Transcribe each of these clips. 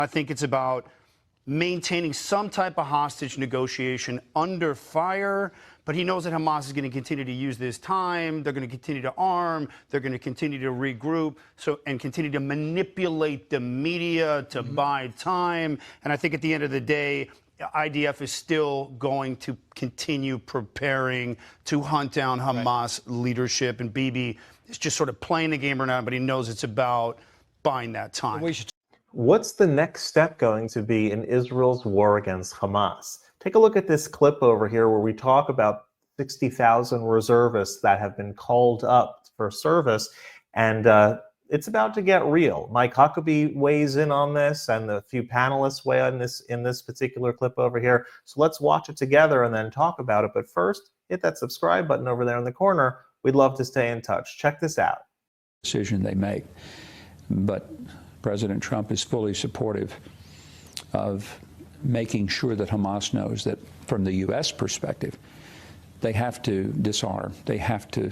I think it's about maintaining some type of hostage negotiation under fire, but he knows that Hamas is going to continue to use this time. They're going to continue to arm. They're going to continue to regroup and continue to manipulate the media to buy time. And I think at the end of the day, IDF is still going to continue preparing to hunt down Hamas leadership. And Bibi is just sort of playing the game right now, but he knows it's about buying that time. What's the next step going to be in Israel's war against Hamas? Take a look at this clip over here where we talk about 60,000 reservists that have been called up for service, and it's about to get real. Mike Huckabee weighs in on this, and a few panelists weigh on this in this particular clip over here. So let's watch it together and then talk about it. But first, hit that subscribe button over there in the corner. We'd love to stay in touch. Check this out. Decision they make, but President Trump is fully supportive of making sure that Hamas knows that from the U.S. perspective, they have to disarm. They have to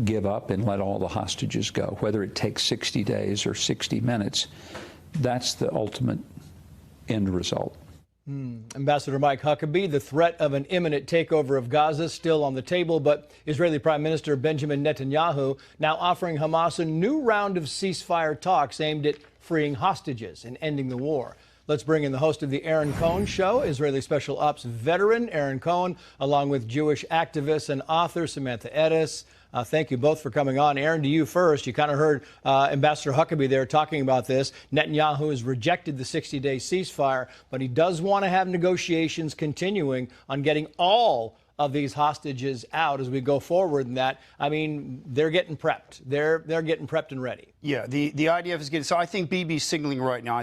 give up and let all the hostages go, whether it takes 60 days or 60 minutes. That's the ultimate end result. Ambassador Mike Huckabee, the threat of an imminent takeover of Gaza still on the table, but Israeli Prime Minister Benjamin Netanyahu now offering Hamas a new round of ceasefire talks aimed at freeing hostages and ending the war. Let's bring in the host of the Aaron Cohen Show, Israeli Special Ops veteran Aaron Cohen, along with Jewish activist and author Samantha Edis. Thank you both for coming on. Aaron, to you first. You kind of heard Ambassador Huckabee there talking about this. Netanyahu has rejected the 60-day ceasefire, but he does want to have negotiations continuing on getting all of these hostages out as we go forward. And that, I mean, they're getting prepped. They're getting prepped and ready. Yeah, the IDF is getting. So I think Bibi's signaling right now.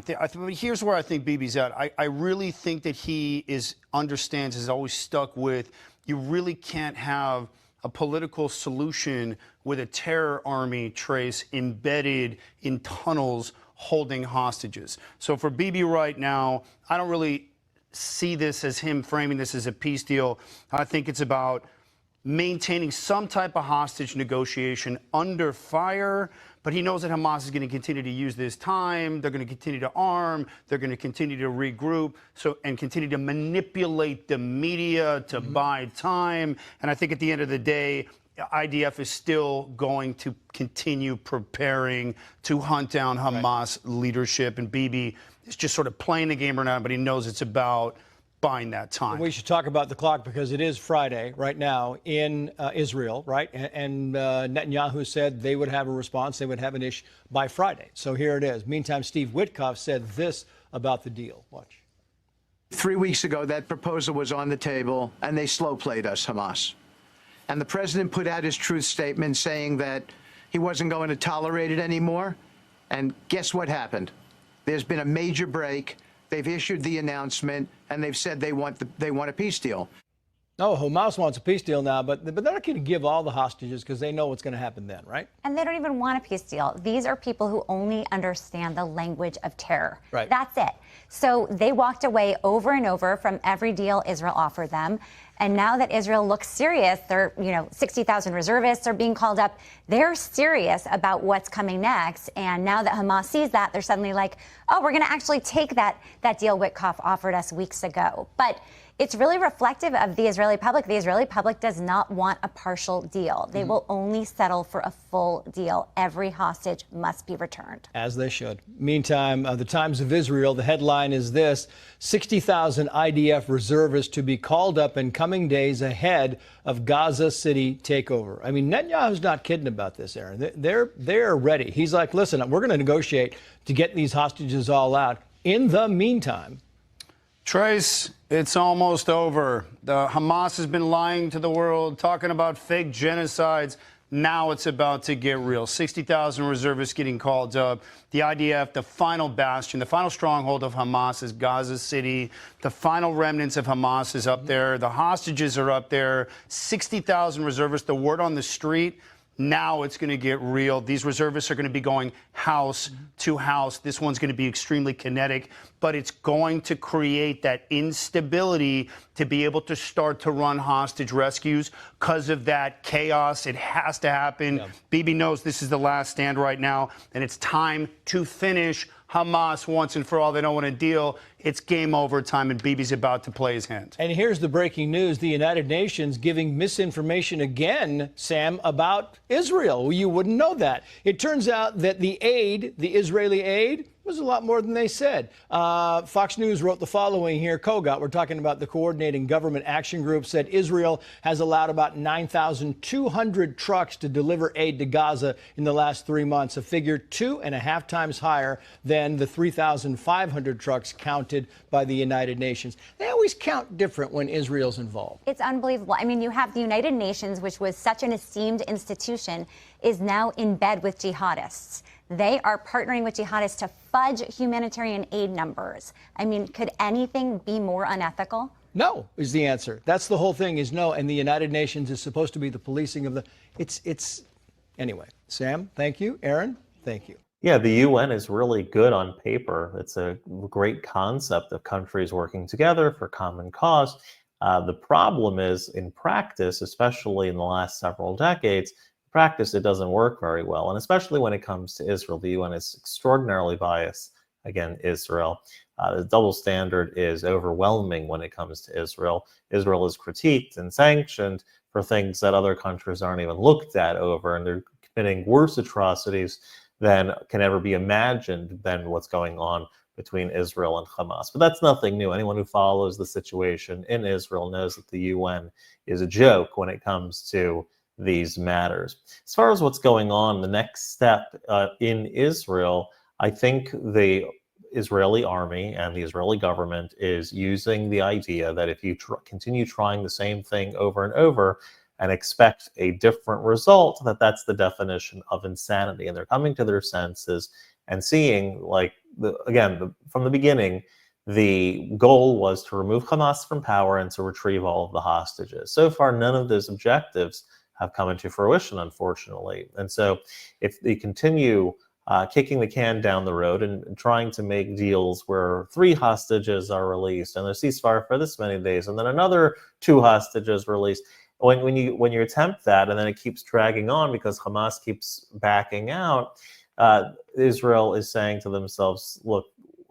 Here's where I think Bibi's at. I really think that he understands, is always stuck with, you really can't have a political solution with a terror army trace embedded in tunnels holding hostages. So for Bibi right now, I don't really see this as him framing this as a peace deal. I think it's about maintaining some type of hostage negotiation under fire, but he knows that Hamas is going to continue to use this time. They're going to continue to arm. They're going to continue to regroup and continue to manipulate the media to buy time. And I think at the end of the day, IDF is still going to continue preparing to hunt down Hamas leadership. And Bibi is just sort of playing the game right now, but he knows it's about buying that time. We should talk about the clock because it is Friday right now in Israel, right? And Netanyahu said they would have a response, they would have an issue by Friday. So here it is. Meantime, Steve Witkoff said this about the deal. Watch. 3 weeks ago, that proposal was on the table, and they slow played us, Hamas. And the president put out his truth statement saying that he wasn't going to tolerate it anymore. And guess what happened? There's been a major break. They've issued the announcement, and they've said they want a peace deal. Oh, Hamas wants a peace deal now, but they're not going to give all the hostages because they know what's going to happen then, right? And they don't even want a peace deal. These are people who only understand the language of terror. Right. That's it. So they walked away over and over from every deal Israel offered them. And now that Israel looks serious, 60,000 reservists are being called up. They're serious about what's coming next. And now that Hamas sees that, they're suddenly like, oh, we're going to actually take that deal Witkoff offered us weeks ago. But it's really reflective of the Israeli public. The Israeli public does not want a partial deal. They will only settle for a full deal. Every hostage must be returned. As they should. Meantime, the Times of Israel, the headline is this: 60,000 IDF reservists to be called up in coming days ahead of Gaza City takeover. I mean, Netanyahu's not kidding about this, Aaron. They're ready. He's like, listen, we're going to negotiate to get these hostages all out. In the meantime, Trace, it's almost over. The Hamas has been lying to the world, talking about fake genocides. Now it's about to get real. 60,000 reservists getting called up. The IDF, the final bastion, the final stronghold of Hamas is Gaza City. The final remnants of Hamas is up there. The hostages are up there. 60,000 reservists. The word on the street, now it's going to get real. These reservists are going to be going house to house. This one's going to be extremely kinetic, but it's going to create that instability to be able to start to run hostage rescues because of that chaos. It has to happen. Yeah. Bibi knows this is the last stand right now, and it's time to finish Hamas once and for all. They don't want to deal. It's game over time, and Bibi's about to play his hand. And here's the breaking news. The United Nations giving misinformation again, Sam, about Israel. You wouldn't know that. It turns out that the Israeli aid, was a lot more than they said. Fox News wrote the following here. Kogat, we're talking about the Coordinating Government Action Group, said Israel has allowed about 9,200 trucks to deliver aid to Gaza in the last 3 months, a figure 2.5 times higher than the 3,500 trucks counted by the United Nations. They always count different when Israel's involved. It's unbelievable. I mean, you have the United Nations, which was such an esteemed institution, is now in bed with jihadists. They are partnering with jihadists to fudge humanitarian aid numbers. I mean, could anything be more unethical? No is the answer. That's the whole thing, is no. And the United Nations is supposed to be the policing of the... Anyway, Sam, thank you. Aaron, thank you. Yeah, the UN is really good on paper. It's a great concept of countries working together for common cause. The problem is, in practice, especially in the last several decades, practice, it doesn't work very well. And especially when it comes to Israel, the UN is extraordinarily biased against Israel. The double standard is overwhelming when it comes to Israel. Israel is critiqued and sanctioned for things that other countries aren't even looked at over, and they're committing worse atrocities than can ever be imagined than what's going on between Israel and Hamas. But that's nothing new. Anyone who follows the situation in Israel knows that the UN is a joke when it comes to these matters. As far as what's going on, the next step in Israel, I think the Israeli army and the Israeli government is using the idea that if you continue trying the same thing over and over and expect a different result, that's the definition of insanity. And they're coming to their senses and seeing, like, from the beginning, the goal was to remove Hamas from power and to retrieve all of the hostages. So far, none of those objectives have come into fruition, unfortunately. And so if they continue kicking the can down the road and trying to make deals where 3 hostages are released and a ceasefire for this many days and then another 2 hostages released, when you attempt that and then it keeps dragging on because Hamas keeps backing out, Israel is saying to themselves, look,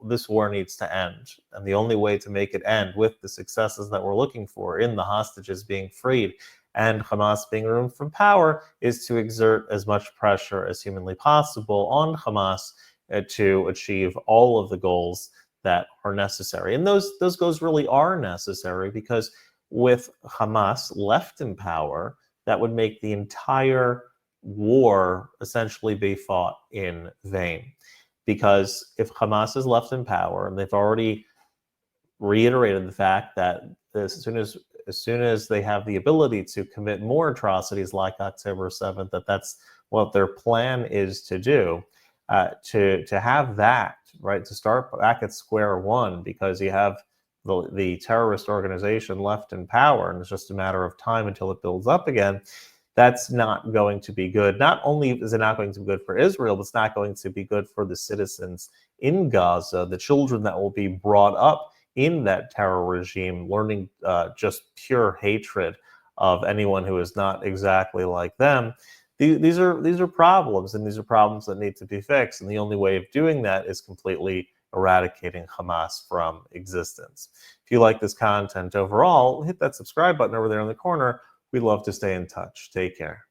this war needs to end. And the only way to make it end with the successes that we're looking for in the hostages being freed and Hamas being removed from power is to exert as much pressure as humanly possible on Hamas to achieve all of the goals that are necessary. And those goals really are necessary because with Hamas left in power, that would make the entire war essentially be fought in vain. Because if Hamas is left in power, and they've already reiterated the fact that as soon as they have the ability to commit more atrocities like October 7th, that's what their plan is to do, to have that, right, to start back at square one because you have the terrorist organization left in power and it's just a matter of time until it builds up again. That's not going to be good. Not only is it not going to be good for Israel, but it's not going to be good for the citizens in Gaza, the children that will be brought up in that terror regime, learning just pure hatred of anyone who is not exactly like them. These are problems, and these are problems that need to be fixed. And the only way of doing that is completely eradicating Hamas from existence. If you like this content overall, hit that subscribe button over there in the corner. We'd love to stay in touch. Take care.